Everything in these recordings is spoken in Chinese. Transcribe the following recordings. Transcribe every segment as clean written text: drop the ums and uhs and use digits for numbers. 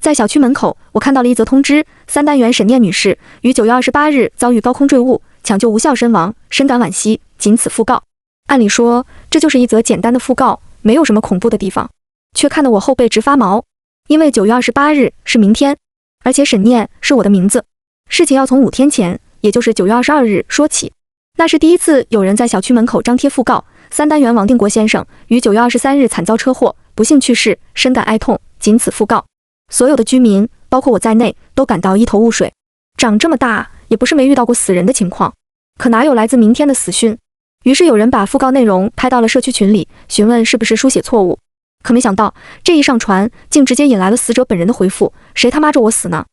在小区门口，我看到了一则通知：3单元沈念女士于9月28日遭遇高空坠物，抢救无效身亡，深感惋惜，仅此讣告。按理说，这就是一则简单的讣告，没有什么恐怖的地方，却看得我后背直发毛。因为9月28日是明天，而且沈念是我的名字。事情要从5天前，也就是9月22日说起。那是第一次有人在小区门口张贴讣告：3单元王定国先生于9月23日惨遭车祸，不幸去世，深感哀痛，仅此讣告。所有的居民，包括我在内，都感到一头雾水。长这么大，也不是没遇到过死人的情况，可哪有来自明天的死讯？于是有人把讣告内容拍到了社区群里，询问是不是书写错误。可没想到，这一上传，竟直接引来了死者本人的回复：谁他妈咒我死呢？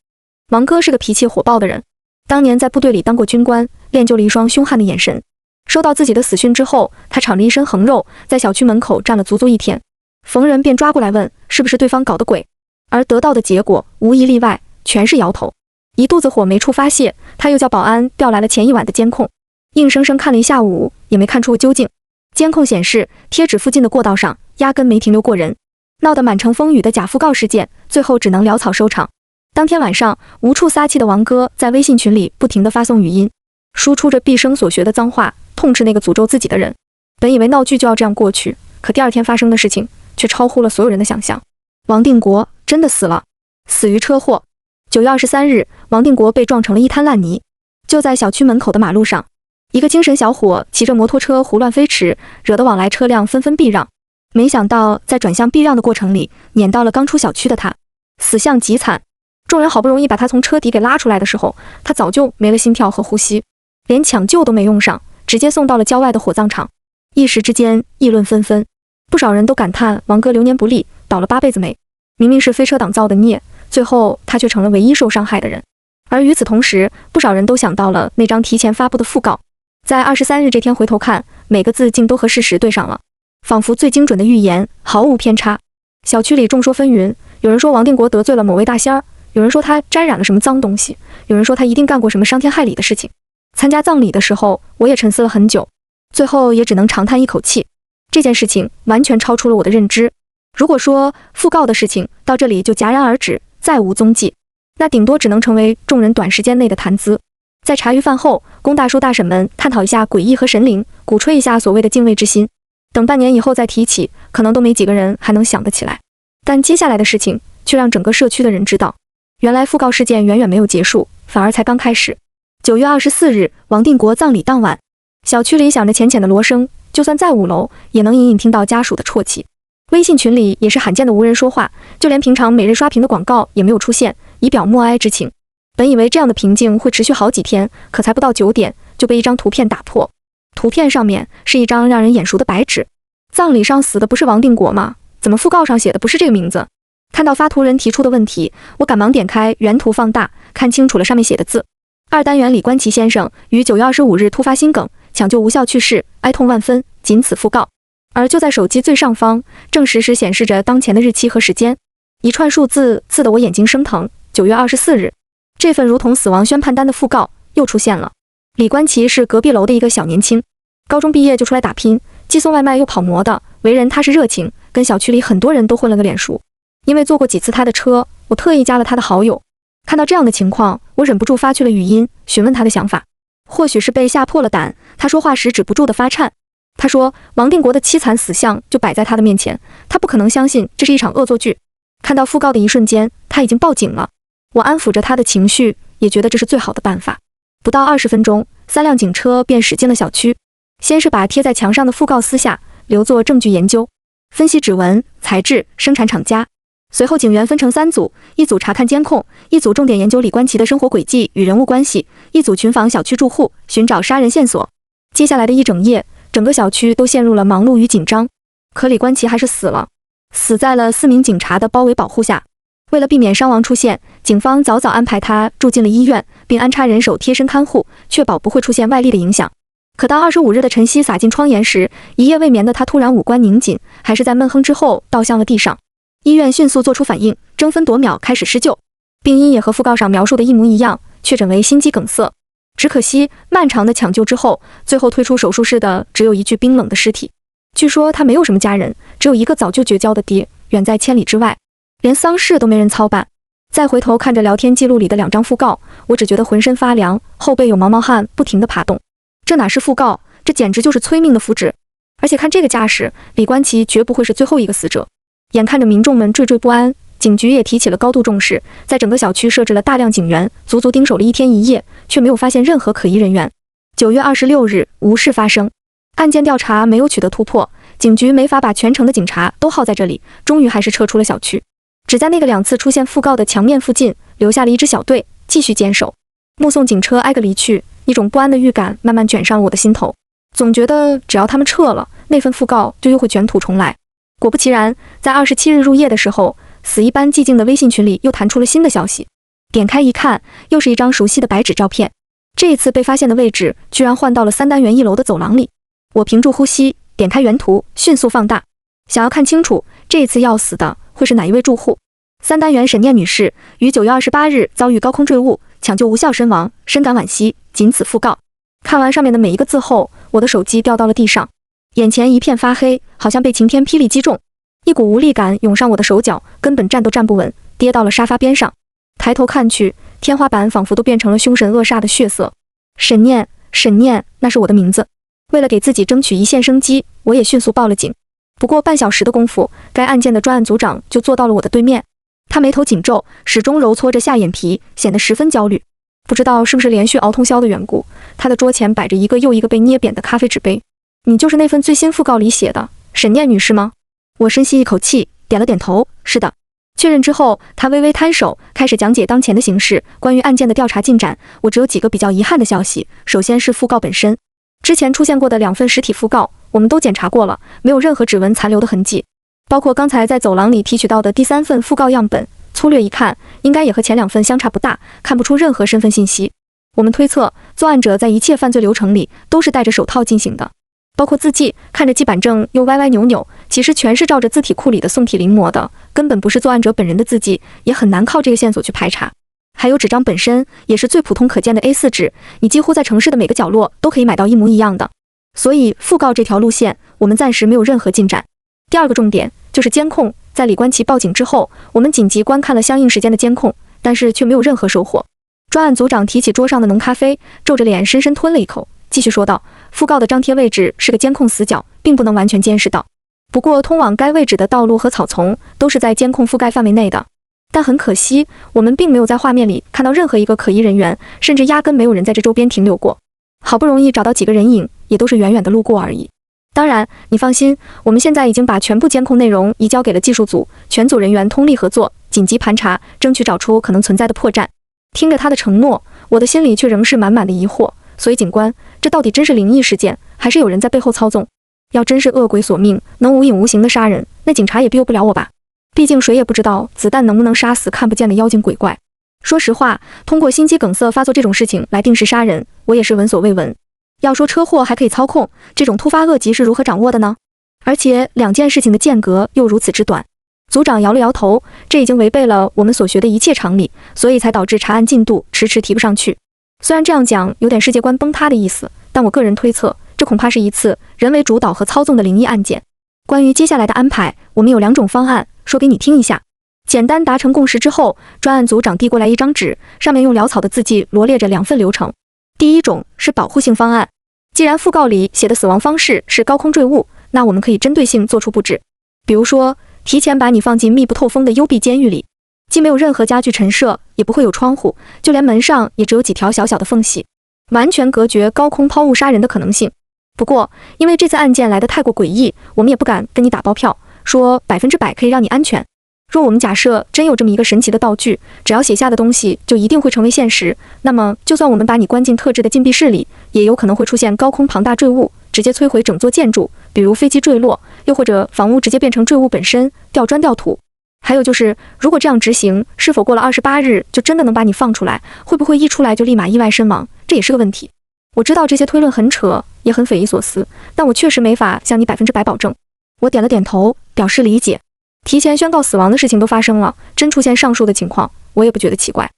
王哥是个脾气火爆的人，当年在部队里当过军官，练就了一双凶悍的眼神。收到自己的死讯之后，他敞着一身横肉，在小区门口站了足足1天，逢人便抓过来问是不是对方搞的鬼，而得到的结果无一例外，全是摇头。一肚子火没处发泄，他又叫保安调来了前一晚的监控，硬生生看了一下午，也没看出个究竟。监控显示，贴纸附近的过道上压根没停留过人，闹得满城风雨的假讣告事件，最后只能潦草收场。当天晚上，无处撒气的王哥在微信群里不停地发送语音，输出着毕生所学的脏话，痛斥那个诅咒自己的人。本以为闹剧就要这样过去，可第2天发生的事情却超乎了所有人的想象。王定国真的死了，死于车祸。9月23日，王定国被撞成了一滩烂泥。就在小区门口的马路上，一个精神小伙骑着摩托车胡乱飞驰，惹得往来车辆纷纷避让。没想到在转向避让的过程里，碾到了刚出小区的他，死相极惨。众人好不容易把他从车底给拉出来的时候，他早就没了心跳和呼吸，连抢救都没用上，直接送到了郊外的火葬场。一时之间议论纷纷，不少人都感叹王哥流年不利，倒了8辈子霉。明明是飞车党造的孽，最后他却成了唯一受伤害的人。而与此同时，不少人都想到了那张提前发布的讣告，在23日这天回头看，每个字竟都和事实对上了，仿佛最精准的预言，毫无偏差。小区里众说纷纭，有人说王定国得罪了某位大仙儿，有人说他沾染了什么脏东西，有人说他一定干过什么伤天害理的事情。参加葬礼的时候，我也沉思了很久，最后也只能长叹一口气。这件事情完全超出了我的认知。如果说讣告的事情到这里就戛然而止，再无踪迹，那顶多只能成为众人短时间内的谈资。在茶余饭后，龚大叔大婶们探讨一下诡异和神灵，鼓吹一下所谓的敬畏之心。等半年以后再提起，可能都没几个人还能想得起来。但接下来的事情却让整个社区的人知道，原来讣告事件远远没有结束，反而才刚开始。9月24日，王定国葬礼当晚，小区里响着浅浅的锣声，就算在5楼，也能隐隐听到家属的啜泣。微信群里也是罕见的无人说话，就连平常每日刷屏的广告也没有出现，以表默哀之情。本以为这样的平静会持续好几天，可才不到9点，就被一张图片打破。图片上面是一张让人眼熟的白纸。葬礼上死的不是王定国吗？怎么讣告上写的不是这个名字？看到发图人提出的问题，我赶忙点开原图放大，看清楚了上面写的字：2单元李官奇先生于9月25日突发心梗，抢救无效去世，哀痛万分，仅此讣告。而就在手机最上方，正实时显示着当前的日期和时间，一串数字刺得我眼睛生疼。9月24日，这份如同死亡宣判单的讣告又出现了。李官奇是隔壁楼的一个小年轻，高中毕业就出来打拼，既送外卖又跑模的，为人踏实热情，跟小区里很多人都混了个脸熟。因为坐过几次他的车，我特意加了他的好友。看到这样的情况，我忍不住发去了语音，询问他的想法。或许是被吓破了胆，他说话时止不住的发颤。他说王定国的凄惨死相就摆在他的面前，他不可能相信这是一场恶作剧。看到讣告的一瞬间，他已经报警了。我安抚着他的情绪，也觉得这是最好的办法。不到20分钟，3辆警车便驶进了小区。先是把贴在墙上的讣告撕下，留作证据研究，分析指纹、材质、生产厂家。随后警员分成3组，一组查看监控，一组重点研究李官奇的生活轨迹与人物关系，一组群访小区住户，寻找杀人线索。接下来的一整夜，整个小区都陷入了忙碌与紧张。可李官奇还是死了，死在了4名警察的包围保护下。为了避免伤亡出现，警方早早安排他住进了医院，并安插人手贴身看护，确保不会出现外力的影响。可当25日的晨曦洒进窗沿时，一夜未眠的他突然五官拧紧，还是在闷哼之后倒向了地上。医院迅速做出反应，争分夺秒开始施救。病因也和讣告上描述的一模一样，确诊为心肌梗塞。只可惜漫长的抢救之后，最后推出手术室的只有一具冰冷的尸体。据说他没有什么家人，只有一个早就绝交的爹，远在千里之外，连丧事都没人操办。再回头看着聊天记录里的2张讣告，我只觉得浑身发凉，后背有毛毛汗不停地爬动。这哪是讣告，这简直就是催命的符纸。而且看这个架势，李冠奇绝不会是最后一个死者。眼看着民众们惴惴不安，警局也提起了高度重视，在整个小区设置了大量警员，足足盯守了1天1夜，却没有发现任何可疑人员。9月26日，无事发生，案件调查没有取得突破，警局没法把全城的警察都耗在这里，终于还是撤出了小区。只在那个2次出现讣告的墙面附近，留下了一支小队，继续坚守。目送警车挨个离去，一种不安的预感慢慢卷上了我的心头，总觉得只要他们撤了，那份讣告就又会卷土重来。果不其然，在27日入夜的时候，死一般寂静的微信群里又弹出了新的消息。点开一看，又是一张熟悉的白纸照片。这一次被发现的位置居然换到了3单元1楼的走廊里。我屏住呼吸，点开原图，迅速放大，想要看清楚这一次要死的会是哪一位住户。3单元沈念女士于9月28日遭遇高空坠物，抢救无效身亡，深感惋惜，仅此讣告。看完上面的每一个字后，我的手机掉到了地上，眼前一片发黑，好像被晴天霹雳击中，一股无力感涌上我的手脚，根本站都站不稳，跌到了沙发边上。抬头看去，天花板仿佛都变成了凶神恶煞的血色。沈念，沈念，那是我的名字。为了给自己争取一线生机，我也迅速报了警。不过半小时的功夫，该案件的专案组长就坐到了我的对面。他眉头紧皱，始终揉搓着下眼皮，显得十分焦虑。不知道是不是连续熬通宵的缘故，他的桌前摆着一个又一个被捏扁的咖啡纸杯。你就是那份最新讣告里写的沈念女士吗？我深吸一口气，点了点头，是的。确认之后，他微微摊手，开始讲解当前的形势。关于案件的调查进展，我只有几个比较遗憾的消息。首先是讣告本身，之前出现过的2份实体讣告，我们都检查过了，没有任何指纹残留的痕迹。包括刚才在走廊里提取到的第3份讣告样本，粗略一看，应该也和前2份相差不大，看不出任何身份信息。我们推测，作案者在一切犯罪流程里都是戴着手套进行的，包括字迹，看着既板正又歪歪扭扭，其实全是照着字体库里的宋体临摹的，根本不是作案者本人的字迹，也很难靠这个线索去排查。还有纸张本身，也是最普通可见的 A4 纸，你几乎在城市的每个角落都可以买到一模一样的。所以讣告这条路线，我们暂时没有任何进展。第2个重点就是监控，在李冠奇报警之后，我们紧急观看了相应时间的监控，但是却没有任何收获。专案组长提起桌上的浓咖啡，皱着脸深深吞了一口，继续说道：讣告的张贴位置是个监控死角，并不能完全监视到。不过通往该位置的道路和草丛都是在监控覆盖范围内的。但很可惜，我们并没有在画面里看到任何一个可疑人员，甚至压根没有人在这周边停留过。好不容易找到几个人影，也都是远远的路过而已。当然，你放心，我们现在已经把全部监控内容移交给了技术组，全组人员通力合作，紧急盘查，争取找出可能存在的破绽。听着他的承诺，我的心里却仍是满满的疑惑。所以警官，这到底真是灵异事件，还是有人在背后操纵？要真是恶鬼索命，能无影无形的杀人，那警察也救不了我吧？毕竟谁也不知道子弹能不能杀死看不见的妖精鬼怪。说实话，通过心肌梗塞发作这种事情来定时杀人，我也是闻所未闻。要说车祸还可以操控，这种突发恶疾是如何掌握的呢？而且2件事情的间隔又如此之短。组长摇了摇头，这已经违背了我们所学的一切常理，所以才导致查案进度迟迟提不上去。虽然这样讲有点世界观崩塌的意思，但我个人推测，这恐怕是一次人为主导和操纵的灵异案件。关于接下来的安排，我们有2种方案，说给你听一下。简单达成共识之后，专案组长递过来一张纸，上面用潦草的字迹罗列着2份流程。第一种是保护性方案，既然讣告里写的死亡方式是高空坠物，那我们可以针对性做出布置，比如说提前把你放进密不透风的幽闭监狱里，既没有任何家具陈设，也不会有窗户，就连门上也只有几条小小的缝隙，完全隔绝高空抛物杀人的可能性。不过因为这次案件来得太过诡异，我们也不敢跟你打包票说100%可以让你安全。若我们假设真有这么一个神奇的道具，只要写下的东西就一定会成为现实，那么就算我们把你关进特制的禁闭室里，也有可能会出现高空庞大坠物，直接摧毁整座建筑，比如飞机坠落，又或者房屋直接变成坠物本身，掉砖掉土。还有就是，如果这样执行，是否过了28日就真的能把你放出来？会不会一出来就立马意外身亡？这也是个问题。我知道这些推论很扯，也很匪夷所思，但我确实没法向你100%保证。我点了点头，表示理解。提前宣告死亡的事情都发生了，真出现上述的情况，我也不觉得奇怪。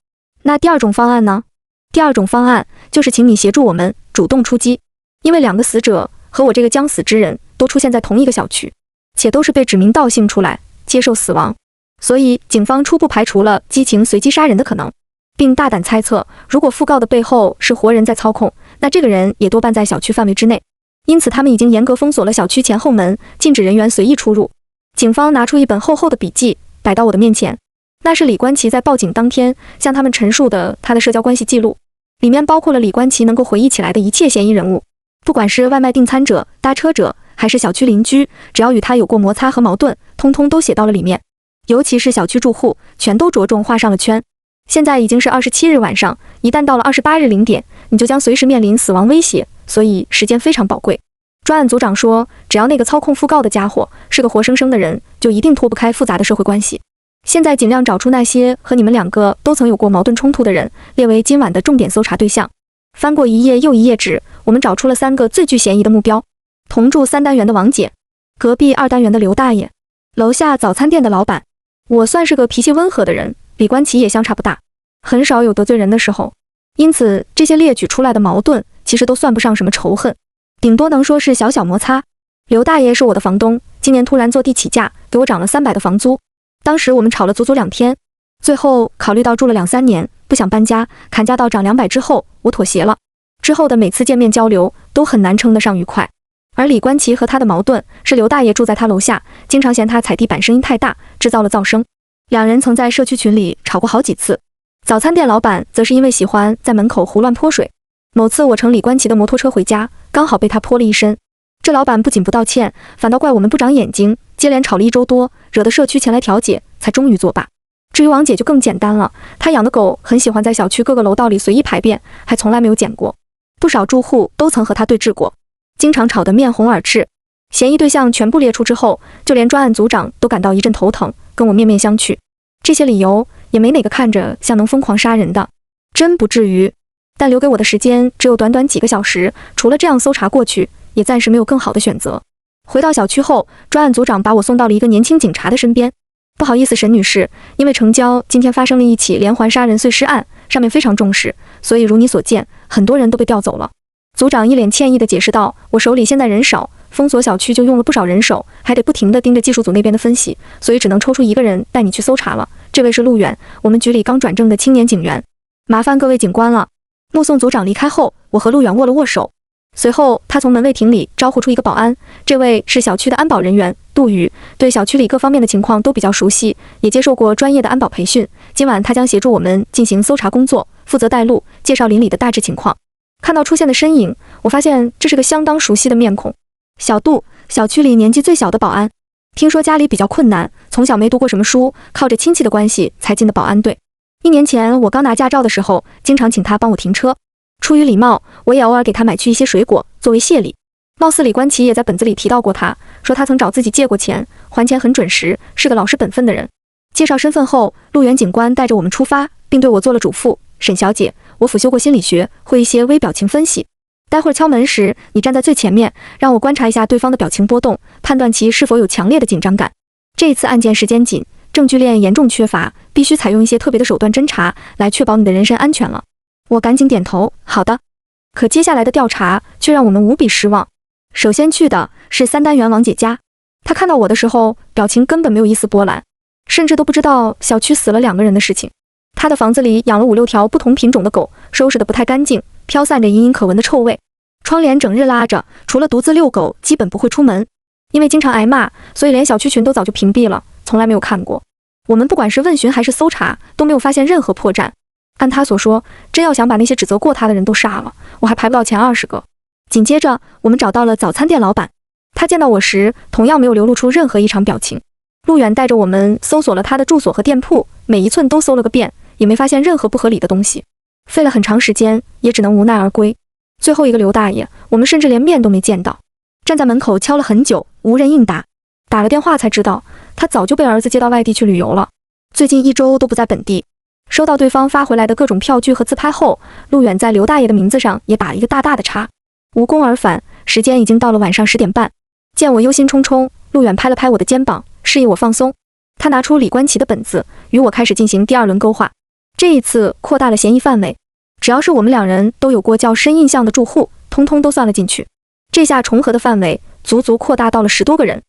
那第2种方案呢？第2种方案就是请你协助我们主动出击，因为2个死者和我这个将死之人都出现在同一个小区，且都是被指名道姓出来接受死亡，所以警方初步排除了激情随机杀人的可能，并大胆猜测，如果讣告的背后是活人在操控，那这个人也多半在小区范围之内。因此他们已经严格封锁了小区前后门，禁止人员随意出入。警方拿出一本厚厚的笔记摆到我的面前，那是李冠奇在报警当天向他们陈述的他的社交关系记录，里面包括了李冠奇能够回忆起来的一切嫌疑人物，不管是外卖订餐者、搭车者，还是小区邻居，只要与他有过摩擦和矛盾，通通都写到了里面。尤其是小区住户，全都着重画上了圈。现在已经是27日晚上，一旦到了28日0点，你就将随时面临死亡威胁，所以时间非常宝贵。专案组长说，只要那个操控讣告的家伙是个活生生的人，就一定脱不开复杂的社会关系。现在尽量找出那些和你们2个都曾有过矛盾冲突的人，列为今晚的重点搜查对象。翻过一页又一页纸，我们找出了3个最具嫌疑的目标：同住3单元的王姐，隔壁2单元的刘大爷，楼下早餐店的老板。我算是个脾气温和的人，李冠奇也相差不大，很少有得罪人的时候，因此这些列举出来的矛盾其实都算不上什么仇恨，顶多能说是小小摩擦。刘大爷是我的房东，今年突然坐地起价，给我涨了300的房租。当时我们吵了足足2天，最后考虑到住了2-3年，不想搬家，砍价到涨200之后，我妥协了。之后的每次见面交流都很难称得上愉快。而李冠奇和他的矛盾是刘大爷住在他楼下，经常嫌他踩地板声音太大，制造了噪声。2人曾在社区群里吵过好几次。早餐店老板则是因为喜欢在门口胡乱泼水。某次我乘李冠奇的摩托车回家，刚好被他泼了一身。这老板不仅不道歉，反倒怪我们不长眼睛，接连吵了1周多，惹得社区前来调解，才终于作罢。至于王姐就更简单了，她养的狗很喜欢在小区各个楼道里随意排便，还从来没有捡过。不少住户都曾和她对峙过，经常吵得面红耳赤。嫌疑对象全部列出之后，就连专案组长都感到一阵头疼，跟我面面相觑。这些理由也没哪个看着像能疯狂杀人的，真不至于。但留给我的时间只有短短几个小时，除了这样搜查过去，也暂时没有更好的选择。回到小区后，专案组长把我送到了一个年轻警察的身边。不好意思，沈女士，因为城郊今天发生了一起连环杀人碎尸案，上面非常重视，所以如你所见，很多人都被调走了。组长一脸歉意地解释道，我手里现在人少，封锁小区就用了不少人手，还得不停地盯着技术组那边的分析，所以只能抽出1个人带你去搜查了。这位是陆远，我们局里刚转正的青年警员，麻烦各位警官了。目送组长离开后，我和陆远握了握手。随后他从门卫亭里招呼出一个保安，这位是小区的安保人员杜宇，对小区里各方面的情况都比较熟悉，也接受过专业的安保培训。今晚他将协助我们进行搜查工作，负责带路，介绍邻里的大致情况。看到出现的身影，我发现这是个相当熟悉的面孔。小杜，小区里年纪最小的保安，听说家里比较困难，从小没读过什么书，靠着亲戚的关系才进的保安队。1年前我刚拿驾照的时候，经常请他帮我停车。出于礼貌，我也偶尔给他买去一些水果作为谢礼。貌似李冠奇也在本子里提到过他，说他曾找自己借过钱，还钱很准时，是个老实本分的人。介绍身份后，陆源警官带着我们出发，并对我做了嘱咐，沈小姐，我辅修过心理学，会一些微表情分析。待会儿敲门时，你站在最前面，让我观察一下对方的表情波动，判断其是否有强烈的紧张感。这一次案件时间紧，证据链严重缺乏，必须采用一些特别的手段侦查，来确保你的人身安全了。我赶紧点头，好的。可接下来的调查却让我们无比失望。首先去的是3单元王姐家，她看到我的时候，表情根本没有一丝波澜，甚至都不知道小区死了2个人的事情。她的房子里养了5-6条不同品种的狗，收拾得不太干净，飘散着隐隐可闻的臭味。窗帘整日拉着，除了独自遛狗，基本不会出门。因为经常挨骂，所以连小区群都早就屏蔽了，从来没有看过。我们不管是问询还是搜查，都没有发现任何破绽。按他所说，真要想把那些指责过他的人都杀了，我还排不到前20个。紧接着，我们找到了早餐店老板，他见到我时，同样没有流露出任何异常表情。陆远带着我们搜索了他的住所和店铺，每一寸都搜了个遍，也没发现任何不合理的东西。费了很长时间，也只能无奈而归。最后一个刘大爷，我们甚至连面都没见到，站在门口敲了很久，无人应答。打了电话才知道，他早就被儿子接到外地去旅游了，最近1周都不在本地。收到对方发回来的各种票据和自拍后，陆远在刘大爷的名字上也打了一个大大的叉。无功而返，时间已经到了晚上10点半。见我忧心忡忡，陆远拍了拍我的肩膀，示意我放松。他拿出李冠奇的本子，与我开始进行第2轮勾画。这一次扩大了嫌疑范围，只要是我们2人都有过较深印象的住户，通通都算了进去。这下重合的范围足足扩大到了10多个人。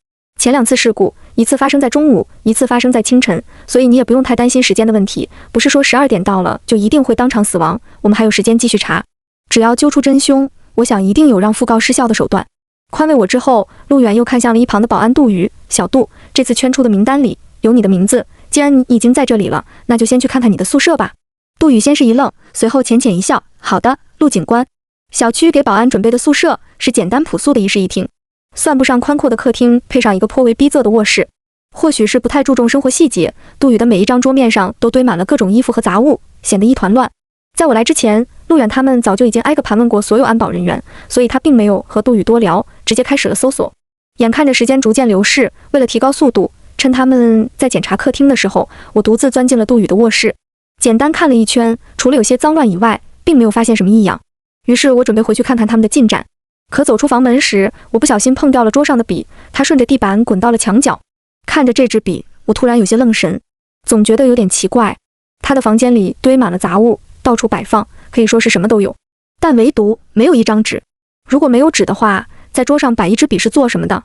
前2次事故，一次发生在中午，一次发生在清晨，所以你也不用太担心时间的问题，不是说12点到了就一定会当场死亡，我们还有时间继续查。只要揪出真凶，我想一定有让讣告失效的手段。宽慰我之后，陆远又看向了一旁的保安杜宇，小杜，这次圈出的名单里有你的名字，既然你已经在这里了，那就先去看看你的宿舍吧。杜宇先是一愣，随后浅浅一笑，好的，陆警官。小区给保安准备的宿舍是简单朴素的一室一厅，算不上宽阔的客厅，配上一个颇为逼仄的卧室。或许是不太注重生活细节，杜宇的每一张桌面上都堆满了各种衣服和杂物，显得一团乱。在我来之前，陆远他们早就已经挨个盘问过所有安保人员，所以他并没有和杜宇多聊，直接开始了搜索。眼看着时间逐渐流逝，为了提高速度，趁他们在检查客厅的时候，我独自钻进了杜宇的卧室，简单看了一圈，除了有些脏乱以外，并没有发现什么异样。于是我准备回去看看他们的进展，可走出房门时，我不小心碰掉了桌上的笔，它顺着地板滚到了墙角。看着这支笔，我突然有些愣神，总觉得有点奇怪。他的房间里堆满了杂物，到处摆放，可以说是什么都有，但唯独没有一张纸。如果没有纸的话，在桌上摆一支笔是做什么的？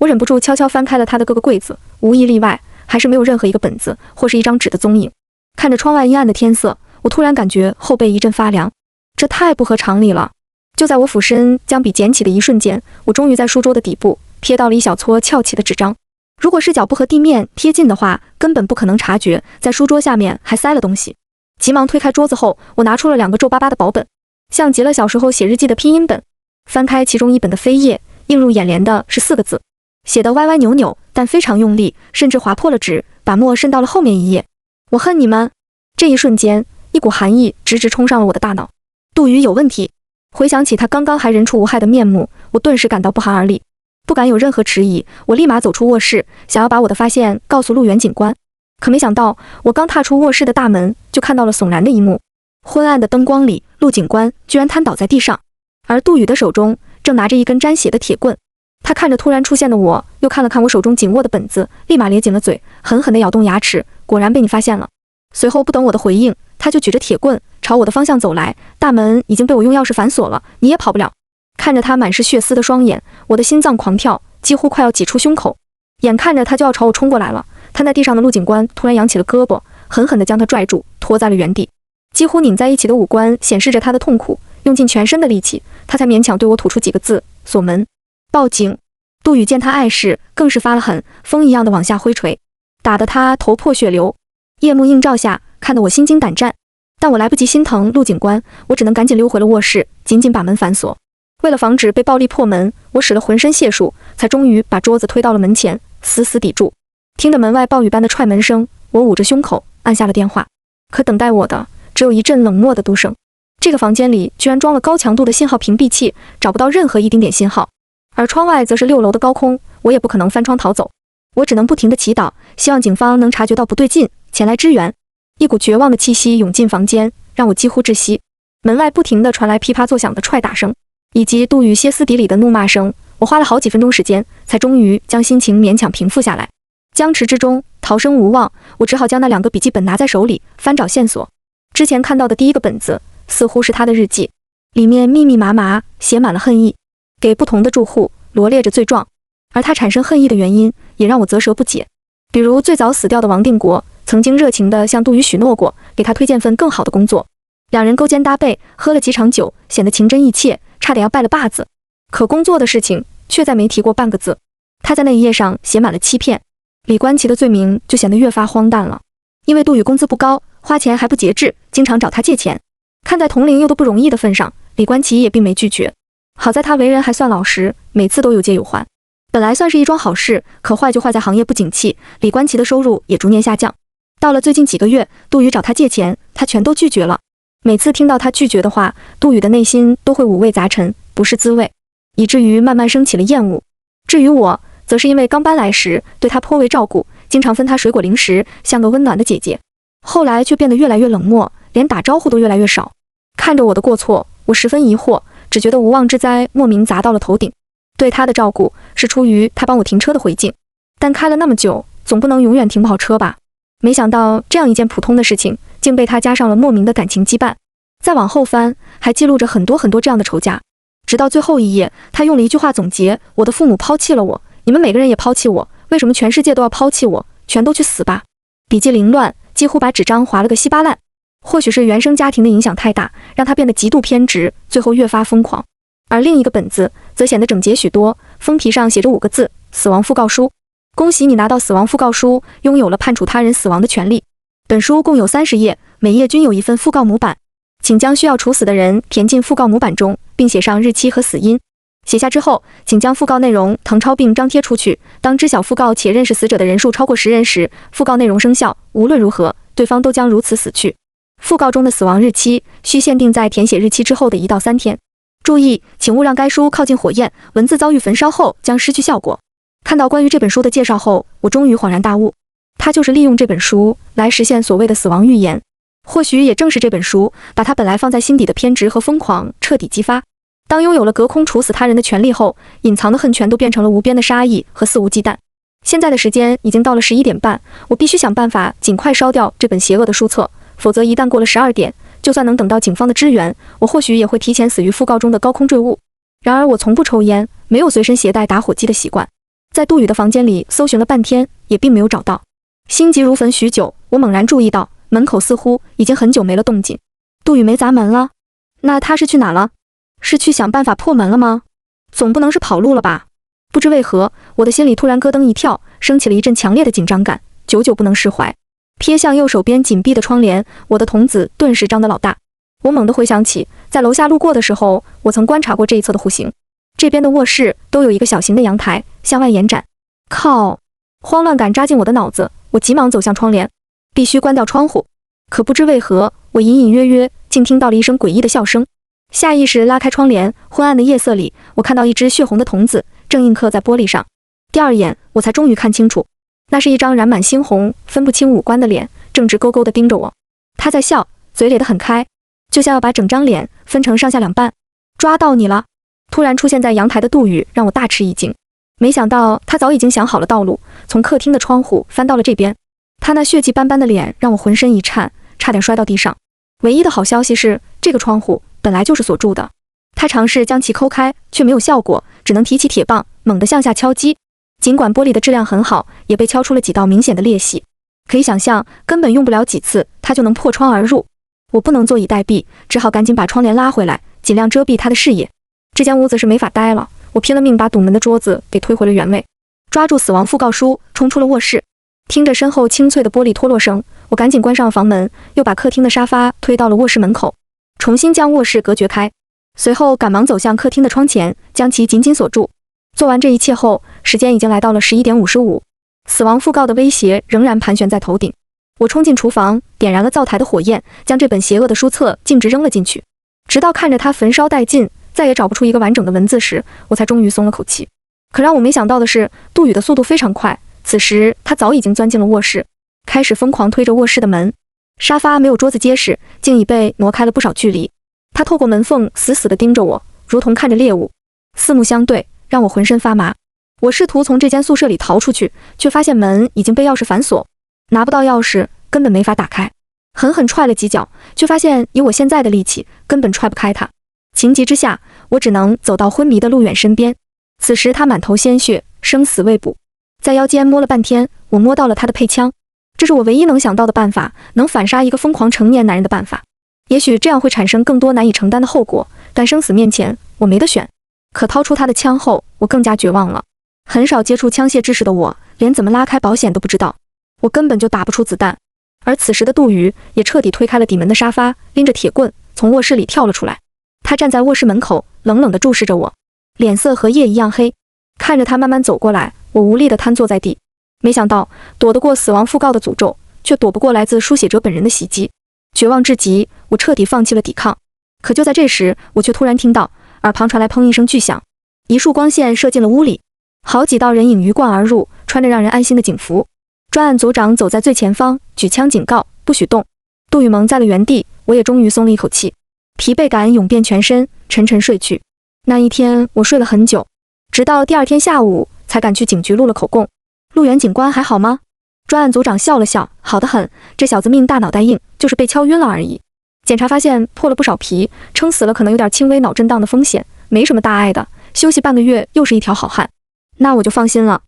我忍不住悄悄翻开了他的各个柜子，无一例外，还是没有任何一个本子或是一张纸的踪影。看着窗外阴暗的天色，我突然感觉后背一阵发凉，这太不合常理了。就在我俯身将笔捡起的一瞬间，我终于在书桌的底部瞥到了一小撮翘起的纸张。如果视角不和地面贴近的话，根本不可能察觉在书桌下面还塞了东西。急忙推开桌子后，我拿出了2个皱巴巴的薄本，像极了小时候写日记的拼音本。翻开其中一本的扉页，映入眼帘的是4个字，写得歪歪扭扭，但非常用力，甚至划破了纸，把墨渗到了后面一页。我恨你们！这一瞬间，一股寒意直直冲上了我的大脑。杜宇有问题。回想起他刚刚还人畜无害的面目，我顿时感到不寒而栗。不敢有任何迟疑，我立马走出卧室，想要把我的发现告诉陆远警官。可没想到，我刚踏出卧室的大门，就看到了悚然的一幕。昏暗的灯光里，陆警官居然瘫倒在地上，而杜宇的手中正拿着一根沾血的铁棍。他看着突然出现的我，又看了看我手中紧握的本子，立马咧紧了嘴，狠狠地咬动牙齿，果然被你发现了。随后不等我的回应，他就举着铁棍朝我的方向走来，大门已经被我用钥匙反锁了，你也跑不了。看着他满是血丝的双眼，我的心脏狂跳，几乎快要挤出胸口。眼看着他就要朝我冲过来了，瘫在地上的陆警官突然扬起了胳膊，狠狠地将他拽住，拖在了原地。几乎拧在一起的五官显示着他的痛苦，用尽全身的力气，他才勉强对我吐出几个字：锁门。报警。杜宇见他碍事，更是发了狠，风一样的往下挥锤，打得他头破血流。夜幕映照下，看得我心惊胆战，但我来不及心疼陆警官，我只能赶紧溜回了卧室，紧紧把门反锁。为了防止被暴力破门，我使了浑身解数，才终于把桌子推到了门前，死死抵住。听着门外暴雨般的踹门声，我捂着胸口按下了电话。可等待我的只有一阵冷漠的嘟声。这个房间里居然装了高强度的信号屏蔽器，找不到任何一丁点信号。而窗外则是6楼的高空，我也不可能翻窗逃走。我只能不停地祈祷，希望警方能察觉到不对劲，前来支援。一股绝望的气息涌进房间，让我几乎窒息。门外不停地传来噼啪作响的踹打声，以及杜宇歇斯底里的怒骂声。我花了好几分钟时间，才终于将心情勉强平复下来。僵持之中，逃生无望，我只好将那2个笔记本拿在手里，翻找线索。之前看到的第一个本子，似乎是他的日记，里面密密麻麻写满了恨意，给不同的住户罗列着罪状，而他产生恨意的原因也让我啧舌不解。比如最早死掉的王定国，曾经热情地向杜宇许诺过，给他推荐份更好的工作。2人勾肩搭背，喝了几场酒，显得情真意切，差点要拜了把子。可工作的事情却再没提过半个字。他在那一页上写满了欺骗。李冠奇的罪名就显得越发荒诞了，因为杜宇工资不高，花钱还不节制，经常找他借钱。看在同龄又都不容易的份上，李冠奇也并没拒绝。好在他为人还算老实，每次都有借有还。本来算是一桩好事，可坏就坏在行业不景气，李冠奇的收入也逐年下降。到了最近几个月，杜宇找他借钱，他全都拒绝了。每次听到他拒绝的话，杜宇的内心都会五味杂陈，不是滋味，以至于慢慢升起了厌恶。至于我，则是因为刚搬来时对他颇为照顾，经常分他水果零食，像个温暖的姐姐。后来却变得越来越冷漠，连打招呼都越来越少。看着我的过错，我十分疑惑，只觉得无妄之灾莫名砸到了头顶。对他的照顾是出于他帮我停车的回敬，但开了那么久，总不能永远停不好车吧？没想到这样一件普通的事情，竟被他加上了莫名的感情羁绊。再往后翻，还记录着很多很多这样的仇家。直到最后一页，他用了一句话总结：我的父母抛弃了我，你们每个人也抛弃我，为什么全世界都要抛弃我？全都去死吧！笔记凌乱，几乎把纸张划了个稀巴烂。或许是原生家庭的影响太大，让他变得极度偏执，最后越发疯狂。而另一个本子则显得整洁许多，封皮上写着5个字：死亡讣告书。恭喜你拿到死亡讣告书，拥有了判处他人死亡的权利。本书共有30页，每页均有1份讣告模板，请将需要处死的人填进讣告模板中，并写上日期和死因。写下之后，请将讣告内容誊抄并张贴出去。当知晓讣告且认识死者的人数超过10人时，讣告内容生效。无论如何，对方都将如此死去。讣告中的死亡日期需限定在填写日期之后的1到3天。注意，请勿让该书靠近火焰，文字遭遇焚烧后将失去效果。看到关于这本书的介绍后，我终于恍然大悟，他就是利用这本书来实现所谓的死亡预言。或许也正是这本书，把他本来放在心底的偏执和疯狂彻底激发。当拥有了隔空处死他人的权利后，隐藏的恨全都变成了无边的杀意和肆无忌惮。现在的时间已经到了11点半，我必须想办法尽快烧掉这本邪恶的书册，否则一旦过了12点，就算能等到警方的支援，我或许也会提前死于讣告中的高空坠物。然而我从不抽烟，没有随身携带打火机的习惯，在杜宇的房间里搜寻了半天，也并没有找到。心急如焚许久，我猛然注意到门口似乎已经很久没了动静。杜宇没砸门了？那他是去哪了？是去想办法破门了吗？总不能是跑路了吧？不知为何，我的心里突然咯噔一跳，升起了一阵强烈的紧张感，久久不能释怀。瞥向右手边紧闭的窗帘，我的瞳子顿时张得老大。我猛地回想起，在楼下路过的时候，我曾观察过这一侧的户型。这边的卧室都有一个小型的阳台，向外延展。靠！慌乱感扎进我的脑子，我急忙走向窗帘，必须关掉窗户。可不知为何，我隐隐约约竟听到了一声诡异的笑声。下意识拉开窗帘，昏暗的夜色里，我看到一只血红的瞳子正印刻在玻璃上。第二眼，我才终于看清楚，那是一张染满猩红、分不清五官的脸，正直勾勾地盯着我。他在笑，嘴咧得很开，就像要把整张脸分成上下两半。抓到你了！突然出现在阳台的杜宇让我大吃一惊，没想到他早已经想好了道路，从客厅的窗户翻到了这边。他那血迹斑斑的脸让我浑身一颤，差点摔到地上。唯一的好消息是，这个窗户本来就是锁住的。他尝试将其抠开，却没有效果，只能提起铁棒，猛地向下敲击。尽管玻璃的质量很好，也被敲出了几道明显的裂隙。可以想象，根本用不了几次，他就能破窗而入。我不能坐以待毙，只好赶紧把窗帘拉回来，尽量遮蔽他的视野。这间屋子是没法待了，我拼了命把堵门的桌子给推回了原位，抓住死亡讣告书，冲出了卧室。听着身后清脆的玻璃脱落声，我赶紧关上了房门，又把客厅的沙发推到了卧室门口，重新将卧室隔绝开。随后赶忙走向客厅的窗前，将其紧紧锁住。做完这一切后，时间已经来到了11点55，死亡讣告的威胁仍然盘旋在头顶。我冲进厨房，点燃了灶台的火焰，将这本邪恶的书册径直扔了进去。直到看着它焚烧殆尽，再也找不出一个完整的文字时，我才终于松了口气。可让我没想到的是，杜宇的速度非常快，此时他早已经钻进了卧室，开始疯狂推着卧室的门。沙发没有桌子结实，竟已被挪开了不少距离。他透过门缝死死地盯着我，如同看着猎物，四目相对，让我浑身发麻。我试图从这间宿舍里逃出去，却发现门已经被钥匙反锁，拿不到钥匙，根本没法打开。狠狠踹了几脚，却发现以我现在的力气，根本踹不开它。情急之下，我只能走到昏迷的陆远身边。此时他满头鲜血，生死未卜。在腰间摸了半天，我摸到了他的配枪，这是我唯一能想到的办法，能反杀一个疯狂成年男人的办法。也许这样会产生更多难以承担的后果，但生死面前，我没得选。可掏出他的枪后，我更加绝望了。很少接触枪械知识的我，连怎么拉开保险都不知道，我根本就打不出子弹。而此时的杜宇也彻底推开了底门的沙发，拎着铁棍从卧室里跳了出来。他站在卧室门口，冷冷地注视着我，脸色和夜一样黑。看着他慢慢走过来，我无力地瘫坐在地。没想到躲得过死亡讣告的诅咒，却躲不过来自书写者本人的袭击。绝望至极，我彻底放弃了抵抗。可就在这时，我却突然听到耳旁传来砰一声巨响，一束光线射进了屋里，好几道人影鱼贯而入，穿着让人安心的警服。专案组长走在最前方，举枪警告不许动。杜宇蒙在了原地，我也终于松了一口气，疲惫感涌遍全身，沉沉睡去。那一天我睡了很久，直到第二天下午才赶去警局录了口供。陆源警官还好吗？专案组长笑了笑，好得很，这小子命大脑袋硬，就是被敲晕了而已。检查发现破了不少皮，撑死了可能有点轻微脑震荡的风险，没什么大碍的，休息半个月又是一条好汉。那我就放心了。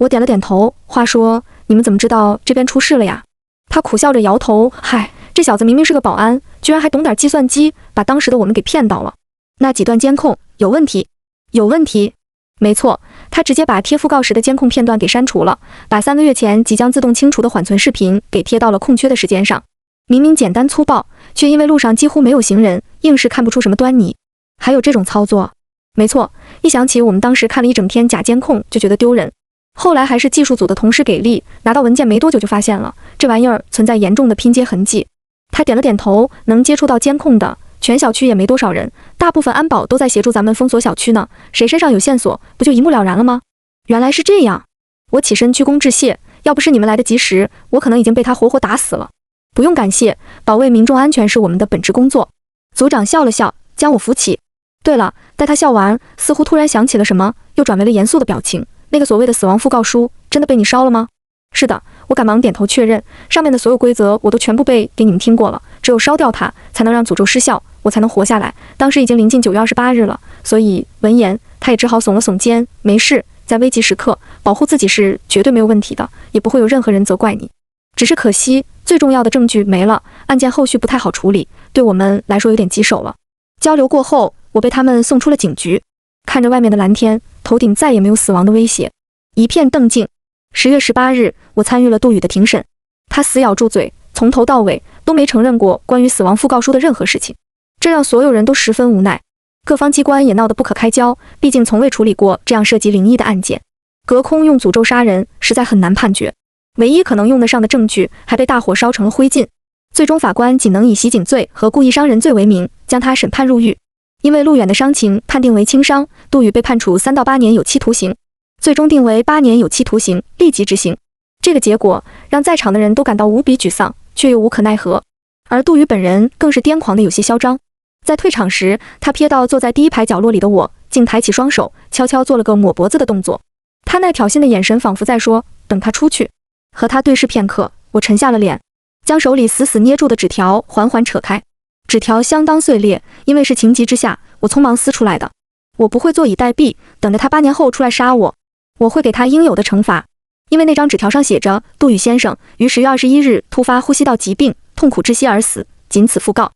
我点了点头，话说你们怎么知道这边出事了呀？他苦笑着摇头，嗨，这小子明明是个保安，居然还懂点计算机，把当时的我们给骗到了。那几段监控有问题，有问题。没错，他直接把贴讣告时的监控片段给删除了，把3个月前即将自动清除的缓存视频给贴到了空缺的时间上。明明简单粗暴，却因为路上几乎没有行人，硬是看不出什么端倪。还有这种操作？没错，一想起我们当时看了一整天假监控，就觉得丢人。后来还是技术组的同事给力，拿到文件没多久就发现了，这玩意儿存在严重的拼接痕迹。他点了点头，能接触到监控的，全小区也没多少人，大部分安保都在协助咱们封锁小区呢，谁身上有线索，不就一目了然了吗？原来是这样，我起身鞠躬致谢，要不是你们来得及时，我可能已经被他活活打死了。不用感谢，保卫民众安全是我们的本职工作。组长笑了笑，将我扶起。对了，待他笑完，似乎突然想起了什么，又转为了严肃的表情。那个所谓的死亡讣告书真的被你烧了吗？是的，我赶忙点头确认，上面的所有规则我都全部背给你们听过了，只有烧掉它才能让诅咒失效，我才能活下来。当时已经临近9月28日了，所以闻言他也只好耸了耸肩，没事，在危急时刻保护自己是绝对没有问题的，也不会有任何人责怪你。只是可惜最重要的证据没了，案件后续不太好处理，对我们来说有点棘手了。交流过后，我被他们送出了警局，看着外面的蓝天，头顶再也没有死亡的威胁，一片澄静。10月18日，我参与了杜宇的庭审，他死咬住嘴，从头到尾都没承认过关于死亡讣告书的任何事情，这让所有人都十分无奈。各方机关也闹得不可开交，毕竟从未处理过这样涉及灵异的案件，隔空用诅咒杀人实在很难判决，唯一可能用得上的证据还被大火烧成了灰烬。最终法官仅能以袭警罪和故意伤人罪为名，将他审判入狱。因为陆远的伤情判定为轻伤，杜宇被判处3到8年有期徒刑，最终定为8年有期徒刑，立即执行。这个结果让在场的人都感到无比沮丧，却又无可奈何。而杜宇本人更是癫狂的有些嚣张。在退场时，他瞥到坐在第一排角落里的我，竟抬起双手，悄悄做了个抹脖子的动作。他那挑衅的眼神仿佛在说，等他出去。和他对视片刻，我沉下了脸，将手里死死捏住的纸条缓缓扯开。纸条相当碎裂，因为是情急之下，我匆忙撕出来的。我不会坐以待毙，等着他8年后出来杀我，我会给他应有的惩罚。因为那张纸条上写着，杜宇先生于10月21日突发呼吸道疾病，痛苦窒息而死，仅此讣告。